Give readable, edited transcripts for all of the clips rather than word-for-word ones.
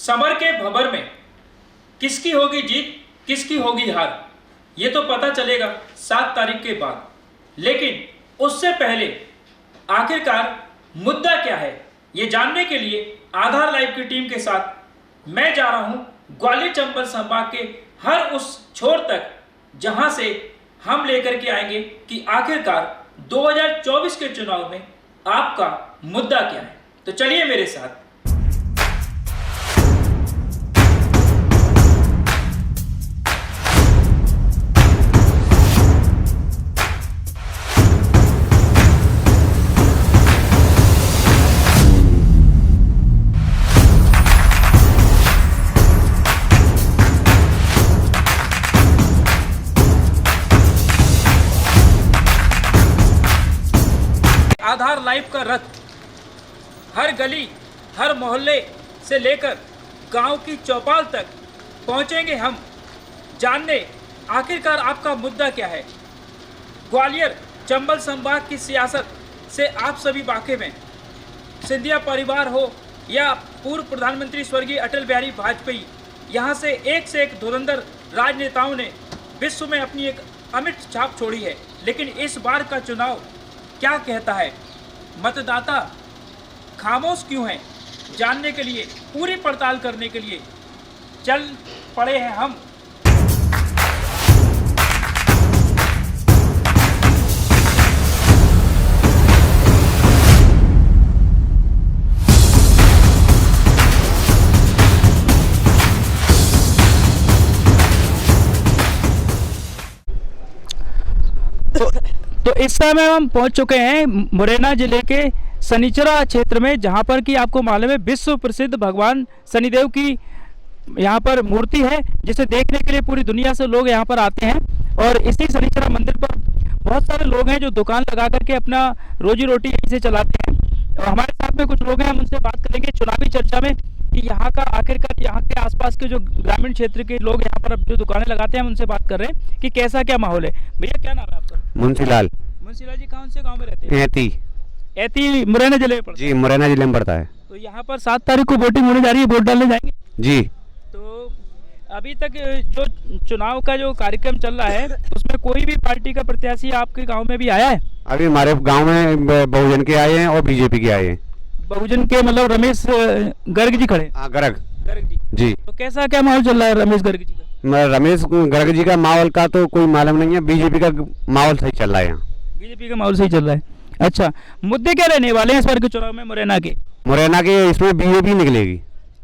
Summer के भंवर में किसकी होगी जीत, किसकी होगी हार, ये तो पता चलेगा 7 तारीख के बाद। लेकिन उससे पहले आखिरकार मुद्दा क्या है, ये जानने के लिए आधार लाइव की टीम के साथ मैं जा रहा हूँ ग्वालियर चंबल संभाग के हर उस छोर तक जहां से हम लेकर के आएंगे कि आखिरकार 2024 के चुनाव में आपका मुद्दा क्या है। तो चलिए मेरे साथ। आधार लाइव का रथ हर गली, हर मोहल्ले से लेकर गांव की चौपाल तक पहुंचेंगे हम जानने आखिरकार आपका मुद्दा क्या है। ग्वालियर चंबल संभाग की सियासत से आप सभी वाकिफ हैं। सिंधिया परिवार हो या पूर्व प्रधानमंत्री स्वर्गीय अटल बिहारी वाजपेयी, यहाँ से एक धुरंधर राजनेताओं ने विश्व में अपनी एक अमिट छाप छोड़ी है। लेकिन इस बार का चुनाव क्या कहता है, मतदाता खामोश क्यों हैं, जानने के लिए, पूरी पड़ताल करने के लिए चल पड़े हैं हम। तो इस समय हम पहुंच चुके हैं मुरैना जिले के शनिचरा क्षेत्र में, जहां पर कि आपको मालूम है विश्व प्रसिद्ध भगवान शनिदेव की यहां पर मूर्ति है, जिसे देखने के लिए पूरी दुनिया से लोग यहां पर आते हैं। और इसी शनिचरा मंदिर पर बहुत सारे लोग हैं जो दुकान लगा करके अपना रोजी रोटी यहीं से चलाते हैं। और हमारे साथ में कुछ लोग हैं, हम उनसे बात करेंगे चुनावी चर्चा में कि यहाँ का आखिरकार यहाँ के आसपास के जो ग्रामीण क्षेत्र के लोग यहाँ पर जो दुकानें लगाते हैं, हम उनसे बात कर रहे हैं कि कैसा क्या माहौल है। भैया क्या नाम है आपका? मुंशीलाल। मुंशीलाल जी कौन से गांव में रहते हैं? एती मुरैना जिले में पड़ता है। जी, मुरैना जिले में पड़ता है। तो यहाँ पर 7 तारीख को वोटिंग होने जा रही है, वोट डालने जाएंगे? जी। तो अभी तक जो चुनाव का जो कार्यक्रम चल रहा है उसमें कोई भी पार्टी का प्रत्याशी आपके गाँव में भी आया है? अभी हमारे गाँव में बहुजन के आए हैं और बीजेपी के आए हैं। बहुजन के मतलब रमेश गर्ग जी खड़े? गर्ग जी। तो कैसा क्या माहौल चल रहा है रमेश गर्ग जी का? रमेश गर्ग जी का माहौल का तो कोई मालूम नहीं है, बीजेपी का माहौल सही चल रहा है यहाँ। बीजेपी का माहौल सही चल रहा है। अच्छा, मुद्दे क्या रहने वाले हैं इस बार के चुनाव में मुरैना के? इसमें बीजेपी निकलेगी।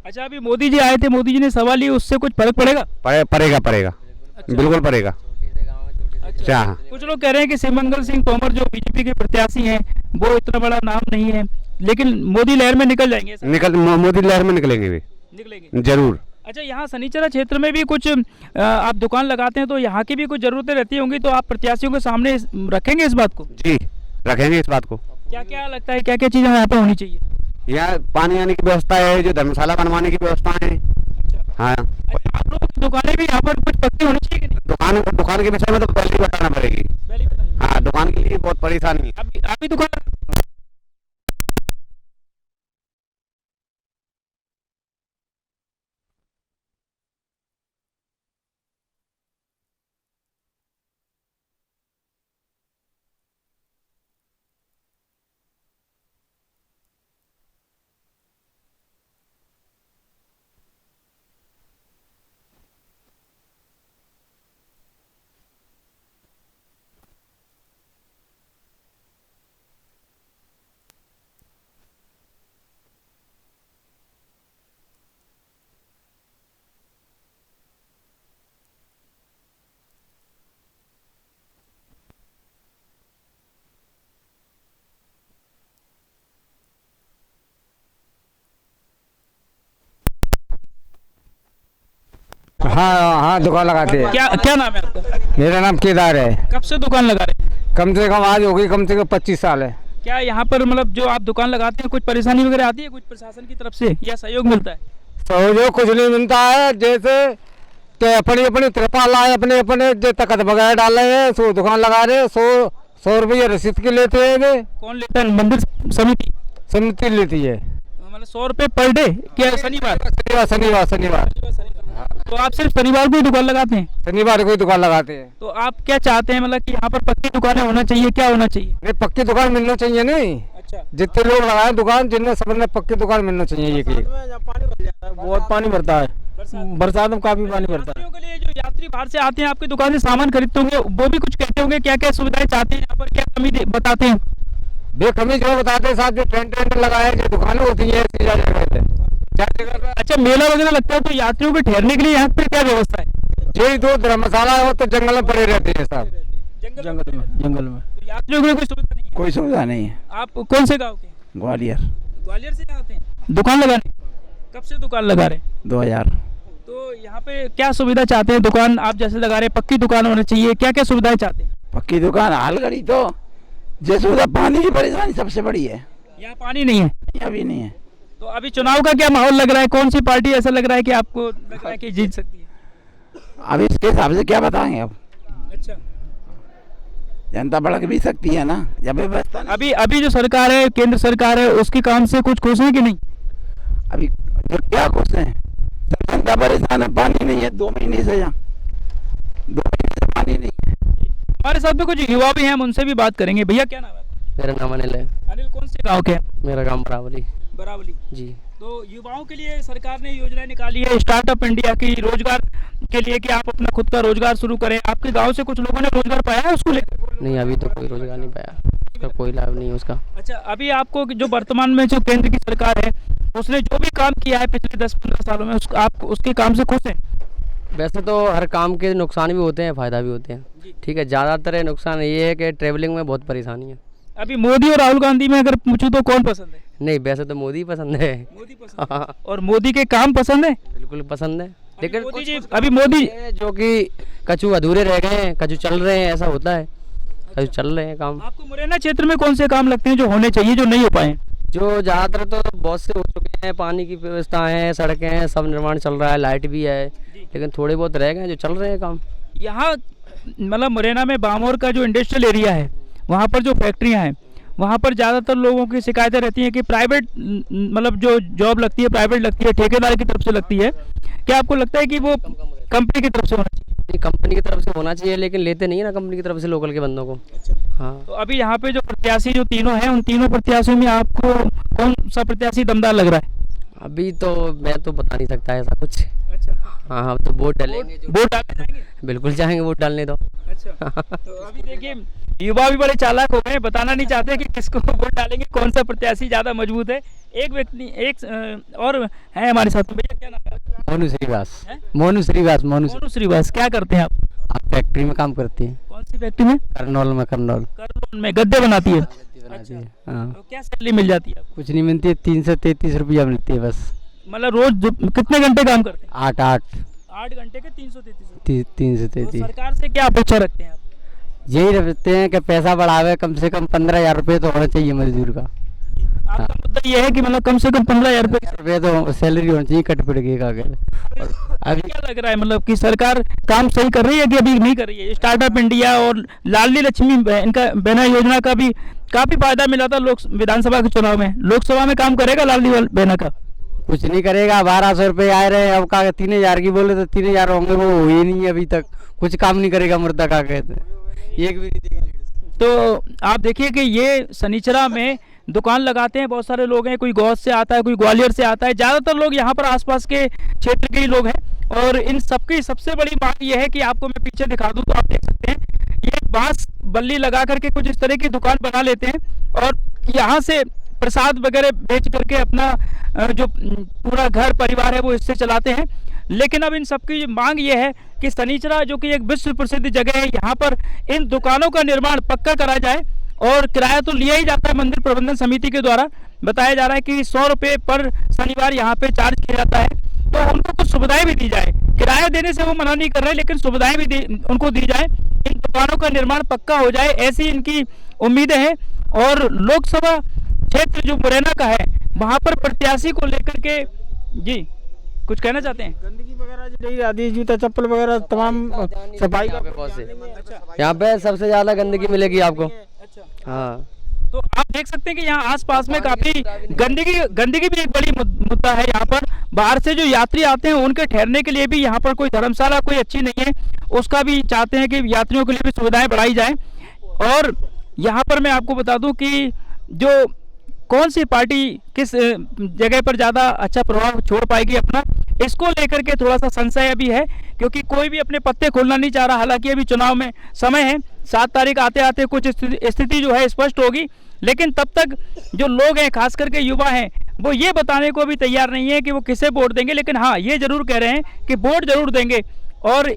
अच्छा, अभी मोदी जी आए थे, मोदी जी ने सवाल लिए, उससे कुछ फर्क पड़ेगा? पड़ेगा। अच्छा। बिल्कुल पड़ेगा। अच्छा। कुछ लोग कह रहे हैं कि शिवमंगल सिंह तोमर जो बीजेपी के प्रत्याशी हैं वो इतना बड़ा नाम नहीं है, लेकिन मोदी लहर में निकल जाएंगे। मोदी लहर में निकलेंगे वे, निकलेंगे जरूर। अच्छा, यहाँ शनिचरा क्षेत्र में भी कुछ आप दुकान लगाते हैं, तो यहाँ की भी कुछ जरूरतें रहती होंगी, तो आप प्रत्याशियों के सामने रखेंगे इस बात को? जी, रखेंगे इस बात को। क्या क्या लगता है, क्या क्या चीजें यहाँ पे होनी चाहिए? यहाँ पानी आने की व्यवस्था है, जो धर्मशाला बनवाने की व्यवस्था है। अच्छा। हाँ। आप लोगों की दुकानें भी यहाँ पर कुछ पक्की होनी चाहिए कि नहीं? दुकान के विषय में तो पहले ही बताना पड़ेगी। हाँ, दुकान के लिए बहुत परेशानी है। अभी दुकान हाँ, दुकान लगाते हैं। क्या नाम है आपका? मेरा नाम केदार है। कब से दुकान लगा रहे हैं? कम से कम आज हो गई, कम से कम 25 साल है। क्या यहाँ पर मतलब जो आप दुकान लगाते हैं कुछ परेशानी वगैरह आती है कुछ प्रशासन की तरफ से, या सहयोग मिलता है? सहयोग कुछ नहीं मिलता है, जैसे कि अपनी त्रिपाल आए, अपने जो तकत वगैरह डाल रहे हैं, सो दुकान लगा रहे हैं, 100 रुपये रसीद के लेते हैं। कौन लेता है? मंदिर समिति लेती है। मतलब 100 रुपये पर डे क्या शनिवार? शनिवार शनिवार। तो आप सिर्फ शनिवार को ही दुकान लगाते हैं? शनिवार को ही दुकान लगाते हैं। तो आप क्या चाहते हैं, मतलब कि यहाँ पर पक्की दुकानें होना चाहिए, क्या होना चाहिए? नहीं, पक्की दुकान मिलना चाहिए। नहीं, अच्छा, जितने लोग लगाए दुकान, जिनने सबने पक्की दुकान मिलना चाहिए। बहुत पानी भरता है, बरसात में काफी पानी भरता है। यात्रियों के लिए, जो यात्री बाहर से आते हैं आपकी दुकान से सामान खरीदते होंगे, वो भी कुछ कहते होंगे, क्या क्या सुविधाएं चाहते हैं यहाँ पर, क्या कमी बताते हैं? बेखमी जो बताते हैं साहब, जो टेंट लगाए जो दुकानें होती है ऐसी जगह पे। अच्छा, मेला वगैरह लगता है तो यात्रियों के ठहरने के लिए यहाँ पर क्या व्यवस्था है? यही दो धर्मशाला हो तो जंगल में पड़े रहते हैं साहब। जंगल में तो यात्रियों के लिए कोई सुविधा नहीं है? कोई सुविधा नहीं है। आप कौन से गाँव के? ग्वालियर। ग्वालियर से आते हैं दुकान लगाने? कब से दुकान लगा रहे हैं? 2000। तो यहाँ पे क्या सुविधा चाहते हैं? दुकान आप जैसे लगा रहे हैं, पक्की दुकान होनी चाहिए, क्या क्या सुविधाएं चाहते हैं? पक्की दुकान हाल घड़ी तो जैसे उधर पानी की परेशानी सबसे बड़ी है। यहाँ पानी नहीं है? अभी नहीं है। तो अभी चुनाव का क्या माहौल लग रहा है? कौन सी पार्टी ऐसा लग रहा है कि आपको लग रहा है कि जीत सकती है? अब इसके हिसाब से क्या बताएंगे। अब अच्छा, जनता भड़क भी सकती है ना, जब व्यवस्था अभी जो सरकार है, केंद्र सरकार है, उसके काम से कुछ खुश है कि नहीं? अभी तो क्या खुश है, सब जनता परेशान है। पानी नहीं है 2 महीने से, यहाँ 2 महीने से पानी नहीं है। हमारे साथ में कुछ युवा भी हैं, हम उनसे भी बात करेंगे। भैया क्या नाम है आपका? मेरा नाम अनिल है। अनिल, कौन से गाँव के हैं? मेरा गांव बरावली बरावली जी। तो युवाओं के लिए सरकार ने योजनाएं निकाली है स्टार्टअप इंडिया की, रोजगार के लिए कि आप अपना खुद का रोजगार शुरू करें। आपके गांव से कुछ लोगों ने रोजगार पाया है उसको लेकर? नहीं, अभी तो कोई रोजगार नहीं पाया, उसका कोई लाभ नहीं है उसका। अच्छा, अभी आपको जो वर्तमान में जो केंद्र की सरकार है, उसने जो भी काम किया है पिछले 10-15 सालों में, आप उसके काम से खुश हैं? वैसे तो हर काम के नुकसान भी होते हैं, फ़ायदा भी होते हैं। ठीक है, ज़्यादातर नुकसान ये है कि ट्रैवलिंग में बहुत परेशानी है। अभी मोदी और राहुल गांधी में अगर पूछूं तो कौन पसंद है? नहीं, वैसे तो मोदी पसंद है। मोदी पसंद है। और मोदी के काम पसंद है? बिल्कुल पसंद है, लेकिन मोदी जी, कुछ अभी मोदी है जो कि कछु अधूरे रह गए हैं, कछु चल रहे हैं, ऐसा होता है। कछु चल रहे हैं काम। आपको मुरैना क्षेत्र में कौन से काम लगते हैं जो होने चाहिए, जो नहीं हो पाए? जो ज़्यादातर तो बहुत से हो चुके हैं, पानी की व्यवस्था है, सड़कें हैं, सब निर्माण चल रहा है, लाइट भी है, लेकिन थोड़े बहुत रह गए हैं जो चल रहे हैं काम। यहाँ मतलब मुरैना में बामोर का जो इंडस्ट्रियल एरिया है, वहाँ पर जो फैक्ट्रियाँ हैं, वहाँ पर ज़्यादातर लोगों की शिकायतें रहती हैं कि प्राइवेट मतलब जो जॉब लगती है प्राइवेट लगती है, ठेकेदार की तरफ से लगती है। क्या आपको लगता है कि वो कंपनी की तरफ से होना चाहिए? कंपनी की तरफ से होना चाहिए, लेकिन लेते नहीं है ना कंपनी की तरफ से लोकल के बंदों को। अच्छा, हाँ। तो अभी यहाँ पे जो प्रत्याशी जो तीनों हैं, उन तीनों प्रत्याशियों में आपको कौन सा प्रत्याशी दमदार लग रहा है? अभी तो मैं तो बता नहीं सकता ऐसा कुछ। अच्छा, हाँ, हम तो वोट डालेंगे। वोट डालने जाएंगे? बिल्कुल जाएंगे वोट डालने तो। अच्छा, तो अभी देखिए युवा भी बड़े चालाक हो गए हैं, बताना नहीं चाहते कि किसको वोट डालेंगे, कौन सा प्रत्याशी ज़्यादा मजबूत है। एक व्यक्ति और है हमारे साथ में। भैया क्या नाम है आपका? मोनू श्रीवास। हैं? मोनू श्रीवास। मोनू श्रीवास। क्या करते हैं आप? आप फैक्ट्री में काम करती हैं? कौन सी फैक्ट्री में? करनौल में। करनौल में गद्दे बनाती है? बनाती है। हाँ, तो क्या सैलरी मिल जाती है आपको? कुछ नहीं मिलती है, 333 रुपया मिलती है बस। मतलब रोज कितने घंटे काम करते हैं? 8 8 घंटे के 333। 333। सरकार से क्या अपेक्षा रखते हैं आप? यही रखते हैं कि पैसा बढ़ावे, कम से कम 15,000 रुपये तो होना चाहिए मजदूर का। आपका मुद्दा ये है कि मतलब कम से कम 15,000 रुपये तो सैलरी होनी चाहिए, कट पिट का। अभी क्या लग रहा है, मतलब कि सरकार काम सही कर रही है कि अभी नहीं कर रही है? स्टार्टअप इंडिया और लाडली लक्ष्मी इनका बहना योजना का भी काफी फायदा मिला था विधानसभा के चुनाव में। लोकसभा में काम करेगा लाडली बहना का? कुछ नहीं करेगा। 1200 रुपये आए रहे, अब का 3,000 की बोले तो 3,000 होंगे, वो हुई नहीं है अभी तक। कुछ काम नहीं करेगा मुर्दा का कहते हैं, एक भी नहीं। तो आप देखिए कि ये सनीचरा में दुकान लगाते हैं बहुत सारे लोग हैं, कोई गौद से आता है, कोई ग्वालियर से आता है, ज़्यादातर लोग यहाँ पर आसपास के क्षेत्र के ही लोग हैं। और इन सबकी सबसे बड़ी बात यह है कि आपको मैं पीछे दिखा दूँ तो आप देख सकते हैं, ये बांस बल्ली लगा करके कुछ इस तरह की दुकान बना लेते हैं और यहाँ से प्रसाद वगैरह बेच करके अपना जो पूरा घर परिवार है वो इससे चलाते हैं। लेकिन अब इन सबकी मांग ये है कि सनीचरा जो कि एक विश्व प्रसिद्ध जगह है, यहाँ पर इन दुकानों का निर्माण पक्का करा जाए। और किराया तो लिया ही जाता है मंदिर प्रबंधन समिति के द्वारा, बताया जा रहा है कि 100 रुपये पर शनिवार यहाँ पे चार्ज किया जाता है। तो उनको कुछ सुविधाएं भी दी जाए, किराया देने से वो मना नहीं कर रहे, लेकिन सुविधाएं भी उनको दी जाए, इन दुकानों का निर्माण पक्का हो जाए, ऐसी इनकी उम्मीदें हैं। और लोकसभा क्षेत्र जो मुरैना का है, वहाँ पर प्रत्याशी को लेकर के जी कुछ कहना चाहते हैं? गंदगी वगैरह आदि, जूता चप्पल वगैरह तमाम सफाई का बहुत से यहाँ पे सबसे ज़्यादा गंदगी मिलेगी आपको। अच्छा, हाँ, तो आप देख सकते हैं कि यहाँ आसपास में काफी गंदगी भी एक बड़ी मुद्दा है। यहाँ पर बाहर से जो यात्री आते हैं उनके ठहरने के लिए भी यहाँ पर कोई धर्मशाला कोई अच्छी नहीं है, उसका भी चाहते हैं कि यात्रियों के लिए भी सुविधाएं बढ़ाई जाए। और यहाँ पर मैं आपको बता दूं कि जो कौन सी पार्टी किस जगह पर ज़्यादा अच्छा प्रभाव छोड़ पाएगी अपना, इसको लेकर के थोड़ा सा संशय अभी है, क्योंकि कोई भी अपने पत्ते खोलना नहीं चाह रहा। हालांकि अभी चुनाव में समय है, 7 तारीख आते आते कुछ स्थिति जो है स्पष्ट होगी, लेकिन तब तक जो लोग हैं खास करके युवा हैं वो ये बताने को भी तैयार नहीं है कि वो किसे वोट देंगे। लेकिन हाँ, ये जरूर कह रहे हैं कि वोट जरूर देंगे। और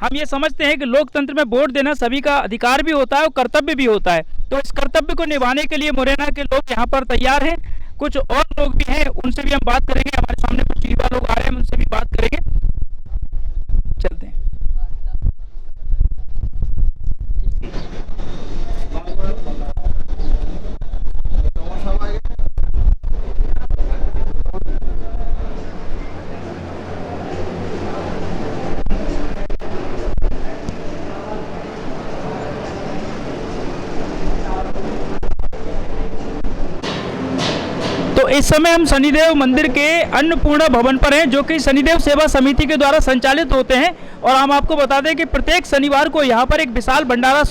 हम ये समझते हैं कि लोकतंत्र में वोट देना सभी का अधिकार भी होता है और कर्तव्य भी होता है। तो इस कर्तव्य को निभाने के लिए मुरैना के लोग यहाँ पर तैयार हैं। कुछ और लोग भी हैं, उनसे भी हम बात करेंगे। हमारे सामने कुछ युवा लोग आ रहे हैं, उनसे भी बात करेंगे। चलते हैं। तो इस समय हम शनिदेव मंदिर के अन्नपूर्णा भवन पर हैं, जो कि शनिदेव सेवा समिति के द्वारा संचालित होते हैं। और हम आपको बता दें कि प्रत्येक शनिवार को यहाँ पर एक विशाल भंडारा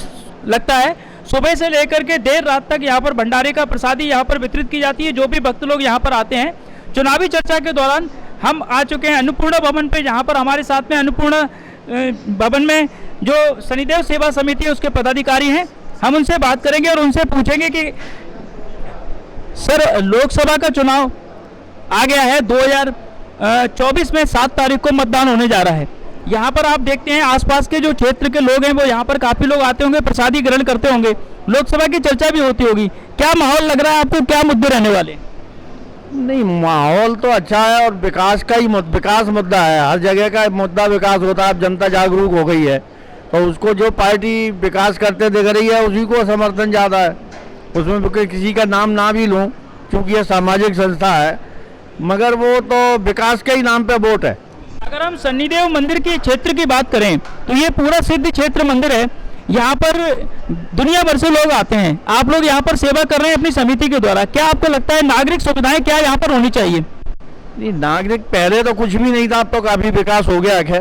लगता है। सुबह से लेकर के देर रात तक यहाँ पर भंडारे का प्रसादी यहाँ पर वितरित की जाती है, जो भी भक्त लोग यहाँ पर आते हैं। चुनावी चर्चा के दौरान हम आ चुके हैं अन्नपूर्णा भवन पे, जहाँ पर हमारे साथ में अन्नपूर्णा भवन में जो शनिदेव सेवा समिति है उसके पदाधिकारी हैं। हम उनसे बात करेंगे और उनसे पूछेंगे कि सर, लोकसभा का चुनाव आ गया है, 2024 में 7 तारीख को मतदान होने जा रहा है। यहाँ पर आप देखते हैं आसपास के जो क्षेत्र के लोग हैं वो यहाँ पर काफ़ी लोग आते होंगे, प्रसादी ग्रहण करते होंगे, लोकसभा की चर्चा भी होती होगी। क्या माहौल लग रहा है आपको, क्या मुद्दे रहने वाले? नहीं, माहौल तो अच्छा है और विकास का ही विकास मुद्दा है। हर जगह का मुद्दा विकास होता है। अब जनता जागरूक हो गई है तो उसको जो पार्टी विकास करते दिख रही है उसी को समर्थन ज़्यादा है। उसमें किसी का नाम ना भी लूँ क्योंकि यह सामाजिक संस्था है, मगर वो तो विकास के ही नाम पे वोट है। अगर हम शनिदेव मंदिर के क्षेत्र की बात करें तो ये पूरा सिद्ध क्षेत्र मंदिर है। यहाँ पर दुनिया भर से लोग आते हैं। आप लोग यहाँ पर सेवा कर रहे हैं अपनी समिति के द्वारा। क्या आपको लगता है नागरिक सुविधाएं क्या यहाँ पर होनी चाहिए? नहीं, नागरिक पहले तो कुछ भी नहीं था, अब तो काफ़ी विकास हो गया है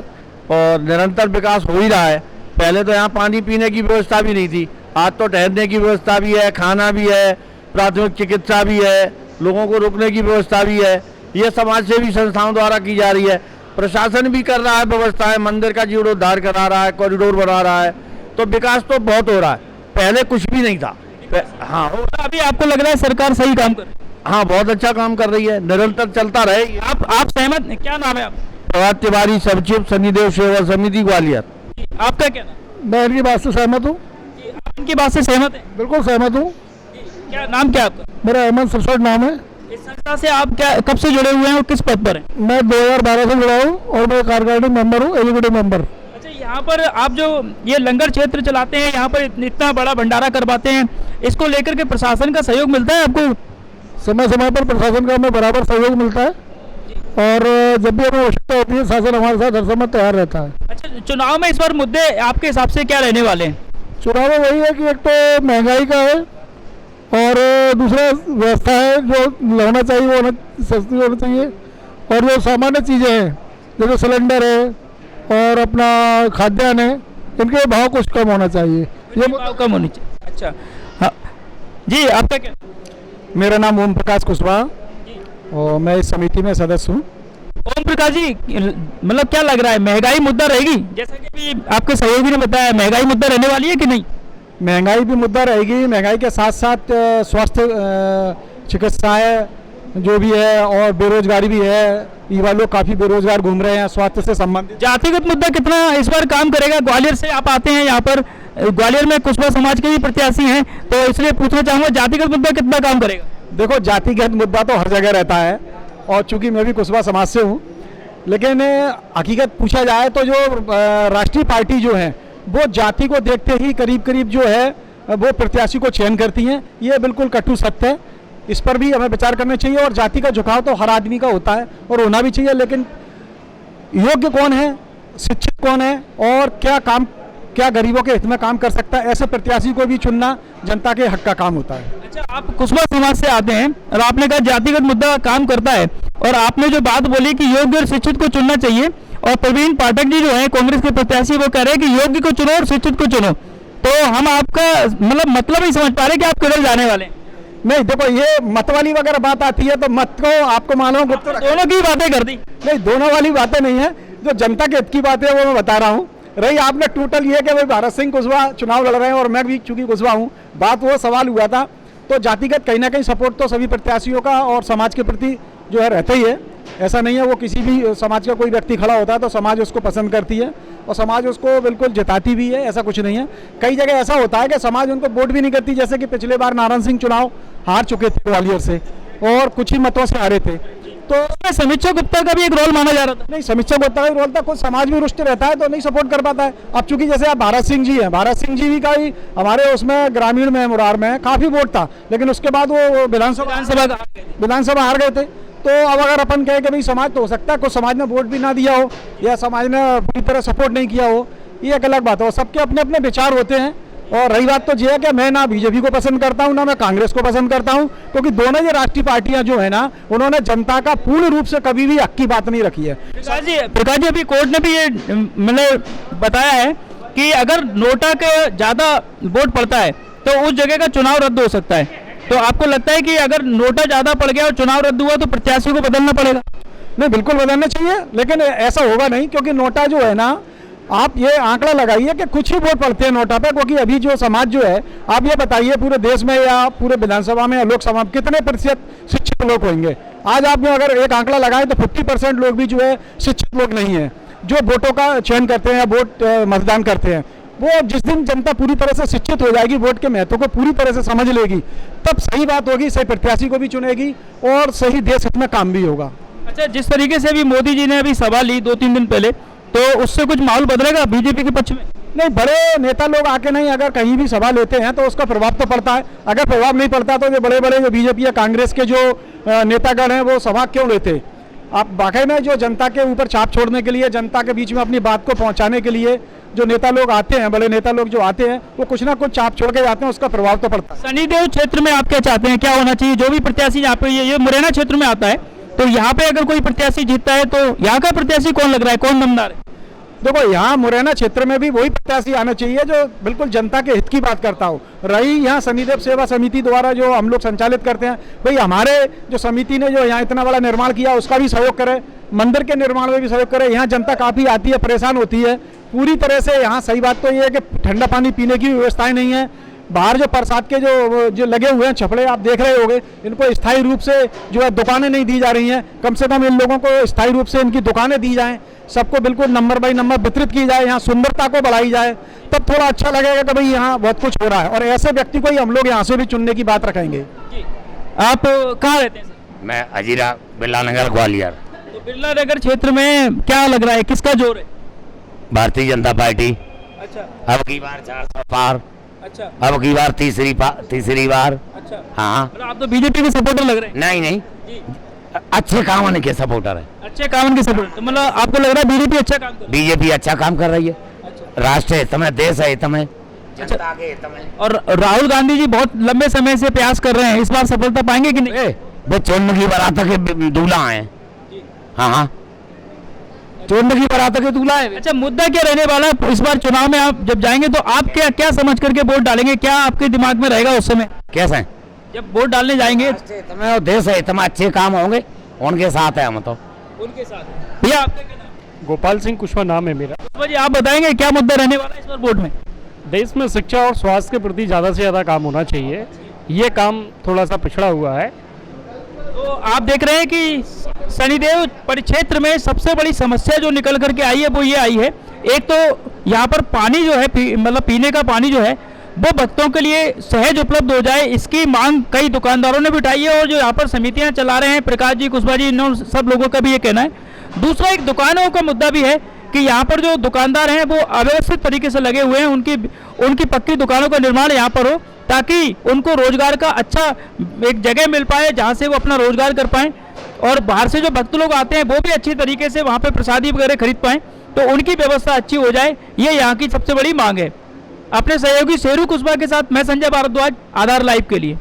और निरंतर विकास हो ही रहा है। पहले तो यहाँ पानी पीने की व्यवस्था भी नहीं थी, आज तो ठहरने की व्यवस्था भी है, खाना भी है, प्राथमिक चिकित्सा भी है, लोगों को रुकने की व्यवस्था भी है। ये समाज सेवी संस्थाओं द्वारा की जा रही है। प्रशासन भी कर रहा है व्यवस्थाएं, मंदिर का जीर्णोद्धार करा रहा है, कॉरिडोर बना रहा है, तो विकास तो बहुत हो रहा है। पहले कुछ भी नहीं था। हाँ, अभी आपको लग रहा है सरकार सही काम कर? हाँ, बहुत अच्छा काम कर रही है, निरंतर चलता रहे। आप सहमत? क्या नाम है आप? प्रभात तिवारी, सचिव शनिदेव सेवा समिति ग्वालियर। आपका क्या नाम? मैं इनकी बात से सहमत हूँ। आप इनकी बात से सहमत हैं? बिल्कुल सहमत हूँ। क्या नाम क्या आपका? मेरा अहमद सरसोट नाम है। इस संस्था से आप क्या कब से जुड़े हुए हैं और किस पद पर हैं? मैं 2012 से जुड़ा हूँ और मैं कार्यकारिणी मेंबर हूँ, एग्जीक्यूटिव मेंबर। अच्छा, यहाँ पर आप जो ये लंगर क्षेत्र चलाते हैं, यहाँ पर इतना बड़ा भंडारा करवाते हैं, इसको लेकर के प्रशासन का सहयोग मिलता है आपको? समय समय पर प्रशासन का हमें बराबर सहयोग मिलता है और जब भी हमें आवश्यकता होती है शासन हमारे साथ हर समय तैयार रहता है। अच्छा, चुनाव में इस बार मुद्दे आपके हिसाब से क्या रहने वाले हैं? चुनाव में वही है कि एक तो महंगाई का है और दूसरा व्यवस्था है, जो होना चाहिए वो सस्ती होनी चाहिए, और जो सामान्य चीज़ें हैं जैसे सिलेंडर है और अपना खाद्यान्न है, इनके भाव कुछ कम होना चाहिए। ये भाव कम होनी चाहिए। अच्छा, हाँ जी, आपका क्या? मेरा नाम ओम प्रकाश कुशवाहा और मैं इस समिति में सदस्य हूँ। ओम प्रकाश जी, मतलब क्या लग रहा है, महंगाई मुद्दा रहेगी? जैसा कि भी आपके सहयोगी ने बताया, महंगाई मुद्दा रहने वाली है कि नहीं? महंगाई भी मुद्दा रहेगी। महंगाई के साथ साथ स्वास्थ्य चिकित्साएं जो भी है और बेरोजगारी भी है। युवा लोग काफ़ी बेरोजगार घूम रहे हैं स्वास्थ्य से संबंधित। जातिगत मुद्दा कितना इस बार काम करेगा? ग्वालियर से आप आते हैं, यहाँ पर ग्वालियर में कुशवाहा समाज के भी प्रत्याशी हैं, तो इसलिए पूछना चाहूँगा जातिगत मुद्दा कितना काम करेगा? देखो, जातिगत मुद्दा तो हर जगह रहता है और चूंकि मैं भी कुशवाहा समाज से हूँ, लेकिन हकीकत पूछा जाए तो जो राष्ट्रीय पार्टी जो है वो जाति को देखते ही करीब करीब जो है वो प्रत्याशी को चयन करती हैं। ये बिल्कुल कटु सत्य है, इस पर भी हमें विचार करना चाहिए। और जाति का झुकाव तो हर आदमी का होता है और होना भी चाहिए, लेकिन योग्य कौन है, शिक्षित कौन है और क्या काम क्या गरीबों के हित में काम कर सकता है, ऐसे प्रत्याशी को भी चुनना जनता के हक का काम होता है। अच्छा, आप कुशवाहा समाज से आते हैं और आपने कहा जातिगत मुद्दा काम करता है, और आपने जो बात बोली कि योग्य और शिक्षित को चुनना चाहिए, और प्रवीण पाठक जी जो है कांग्रेस के प्रत्याशी वो कह रहे हैं कि योग्य को चुनो और शिक्षित को चुनो, तो हम आपका मतलब नहीं समझ पा रहे कि आप किधर जाने वाले हैं। नहीं देखो, ये मत वाली वगैरह बात आती है तो मत को आपको मालूम गुप्त दोनों की बातें कर दी। नहीं, दोनों वाली बातें नहीं है, जो जनता के हित की बात है वो मैं बता रहा हूँ। रही आपने टोटल ये कि भाई भारत सिंह कुशवाहा चुनाव लड़ रहे हैं और मैं भी चूंकि कुशवाहा हूँ, बात वो सवाल हुआ था, तो जातिगत कहीं ना कहीं सपोर्ट तो सभी प्रत्याशियों का और समाज के प्रति जो है रहता ही है। ऐसा नहीं है, वो किसी भी समाज का कोई व्यक्ति खड़ा होता है तो समाज उसको पसंद करती है और समाज उसको बिल्कुल जिताती भी है, ऐसा कुछ नहीं है। कई जगह ऐसा होता है कि समाज उनको वोट भी नहीं करती, जैसे कि पिछले बार नारायण सिंह चुनाव हार चुके थे ग्वालियर से और कुछ ही मतों से हारे थे, तो समीक्षा गुप्ता का भी एक रोल माना जा रहा था। नहीं, समीक्षा गुप्ता का रोल था, कुछ समाज में रुष्ट रहता है तो नहीं सपोर्ट कर पाता है। अब चूंकि जैसे आप भारत सिंह जी हैं, भारत सिंह जी भी का ही हमारे उसमें ग्रामीण में मुरार में काफी वोट था, लेकिन उसके बाद वो विधानसभा हार गए थे। तो अब अगर अपन कहें कि भाई समाज तो हो सकता है कुछ समाज ने वोट भी ना दिया हो या समाज ने पूरी तरह सपोर्ट नहीं किया हो, ये एक अलग बात है। सबके अपने अपने विचार होते हैं। और रही बात तो ये है कि मैं ना बीजेपी को पसंद करता हूँ ना मैं कांग्रेस को पसंद करता हूँ, क्योंकि दोनों ये राष्ट्रीय पार्टियां जो है ना, उन्होंने जनता का पूर्ण रूप से कभी भी हक की बात नहीं रखी है। प्रकाश जी, अभी कोर्ट ने भी ये मतलब बताया है कि अगर नोटा के ज्यादा वोट पड़ता है तो उस जगह का चुनाव रद्द हो सकता है। तो आपको लगता है कि अगर नोटा ज्यादा पड़ गया और चुनाव रद्द हुआ तो प्रत्याशी को बदलना पड़ेगा? नहीं, बिल्कुल बदलना चाहिए, लेकिन ऐसा होगा नहीं, क्योंकि नोटा जो है ना, आप ये आंकड़ा लगाइए कि कुछ ही वोट पड़ते हैं नोटा पे, क्योंकि अभी जो समाज जो है, आप ये बताइए पूरे देश में या पूरे विधानसभा में या लोकसभा में कितने प्रतिशत शिक्षित लोग होंगे। आज आपने अगर एक आंकड़ा लगाए तो 50% लोग भी जो है शिक्षित लोग नहीं है, जो वोटों का चयन करते हैं या वोट मतदान करते हैं। वो जिस दिन जनता पूरी तरह से शिक्षित हो जाएगी, वोट के महत्व को पूरी तरह से समझ लेगी, तब सही बात होगी, सही प्रत्याशी को भी चुनेगी और सही देश हित में काम भी होगा। अच्छा, जिस तरीके से अभी मोदी जी ने अभी सभा ली 2-3 दिन पहले, तो उससे कुछ माहौल बदलेगा बीजेपी के पक्ष में? नहीं, बड़े नेता लोग आके नहीं अगर कहीं भी सभा लेते हैं तो उसका प्रभाव तो पड़ता है। अगर प्रभाव नहीं पड़ता तो जो बड़े बड़े जो बीजेपी या कांग्रेस के जो नेतागण हैं वो सभा क्यों लेते? आप वाकई में जो जनता के ऊपर छाप छोड़ने के लिए, जनता के बीच में अपनी बात को पहुंचाने के लिए जो नेता लोग आते हैं, बड़े नेता लोग जो आते हैं, वो कुछ ना कुछ छाप छोड़ के जाते हैं, उसका प्रभाव तो पड़ता है। शनिदेव क्षेत्र में आप क्या चाहते हैं, क्या होना चाहिए? जो भी प्रत्याशी यहाँ पे, ये मुरैना क्षेत्र में आता है, तो यहाँ पे अगर कोई प्रत्याशी जीतता है तो यहाँ का प्रत्याशी कौन लग रहा है, कौन दमदार है? देखो, यहाँ मुरैना क्षेत्र में भी वही प्रत्याशी आना चाहिए जो बिल्कुल जनता के हित की बात करता हो। रही यहाँ शनिदेव सेवा समिति द्वारा जो हम लोग संचालित करते हैं, भाई हमारे जो समिति ने जो यहाँ इतना बड़ा निर्माण किया उसका भी सहयोग करे, मंदिर के निर्माण में भी सहयोग करे। यहाँ जनता काफ़ी आती है, परेशान होती है पूरी तरह से। यहाँ सही बात तो ये है कि ठंडा पानी पीने की व्यवस्थाएं नहीं है। बाहर जो प्रसाद के जो लगे हुए हैं छपड़े आप देख रहे होंगे, इनको स्थायी रूप से जो है दुकानें नहीं दी जा रही हैं। कम से कम इन लोगों को स्थायी रूप से इनकी दुकानें दी जाएं, सबको बिल्कुल नंबर बाई नंबर वितरित की जाए, यहाँ सुंदरता को बढ़ाई जाए, तब थोड़ा अच्छा लगेगा कि भाई यहाँ बहुत कुछ हो रहा है। और ऐसे व्यक्ति को ही हम लोग यहाँ से भी चुनने की बात रखेंगे। आप कहाँ रहते हैं सर? मैं अजीरा बिरला नगर ग्वालियर। तो बिरला नगर क्षेत्र में क्या लग रहा है, किसका जोर है? भारतीय जनता पार्टी। अच्छा, अब की बार 400 पार। अच्छा, अब की बार तीसरी बार। अच्छा, हाँ, मतलब आप तो बीजेपी के सपोर्टर लग रहे हैं। नहीं, जी, अच्छे काम के सपोर्टर है। अच्छे काम के सपोर्टर, तो मतलब आपको लग रहा है बीजेपी अच्छा काम कर रही है? बीजेपी अच्छा काम कर रही है। अच्छा, राष्ट्र हित में, देश हित में, जनता के हित में। और राहुल गांधी जी बहुत लंबे समय से प्रयास कर रहे हैं, इस बार सफलता पाएंगे कि नहीं? वो चौमुखी बारात के दूल्हा है। हाँ, चौमुखी बारात के दूल्हा है। अच्छा, मुद्दा क्या रहने वाला है इस बार चुनाव में? आप जब जाएंगे तो आप क्या समझ करके वोट डालेंगे, क्या आपके दिमाग में रहेगा उस समय कैसे जब वोट डालने जाएंगे? और देश हित में अच्छे काम होंगे, उनके साथ है हम तो। उनके साथ। भैया आपका क्या नाम? गोपाल सिंह कुशवाहा नाम है मेरा। जी, आप बताएंगे क्या मुद्दा रहने वाला है इस बार वोट में? देश में शिक्षा और स्वास्थ्य के प्रति ज़्यादा से ज़्यादा काम होना चाहिए, ये काम थोड़ा सा पिछड़ा हुआ है। तो आप देख रहे हैं कि शनिदेव परिक्षेत्र में सबसे बड़ी समस्या जो निकल करके आई है वो ये आई है, एक तो यहाँ पर पानी जो है मतलब पीने का पानी जो है वो भक्तों के लिए सहज उपलब्ध हो जाए, इसकी मांग कई दुकानदारों ने भी उठाई है। और जो यहाँ पर समितियाँ चला रहे हैं प्रकाश जी, कुशवाहा जी, इन सब लोगों का भी ये कहना है। दूसरा एक दुकानों का मुद्दा भी है कि यहाँ पर जो दुकानदार हैं वो अव्यवस्थित तरीके से लगे हुए हैं, उनकी पक्की दुकानों का निर्माण यहाँ पर हो ताकि उनको रोजगार का अच्छा एक जगह मिल पाए जहाँ से वो अपना रोजगार कर पाएँ, और बाहर से जो भक्त लोग आते हैं वो भी अच्छी तरीके से वहाँ पे प्रसादी वगैरह खरीद पाएँ। तो उनकी व्यवस्था अच्छी हो जाए, ये यहाँ की सबसे बड़ी मांग है। अपने सहयोगी शेरू कुशवाहा के साथ मैं संजय भारद्वाज, आधार लाइव के लिए।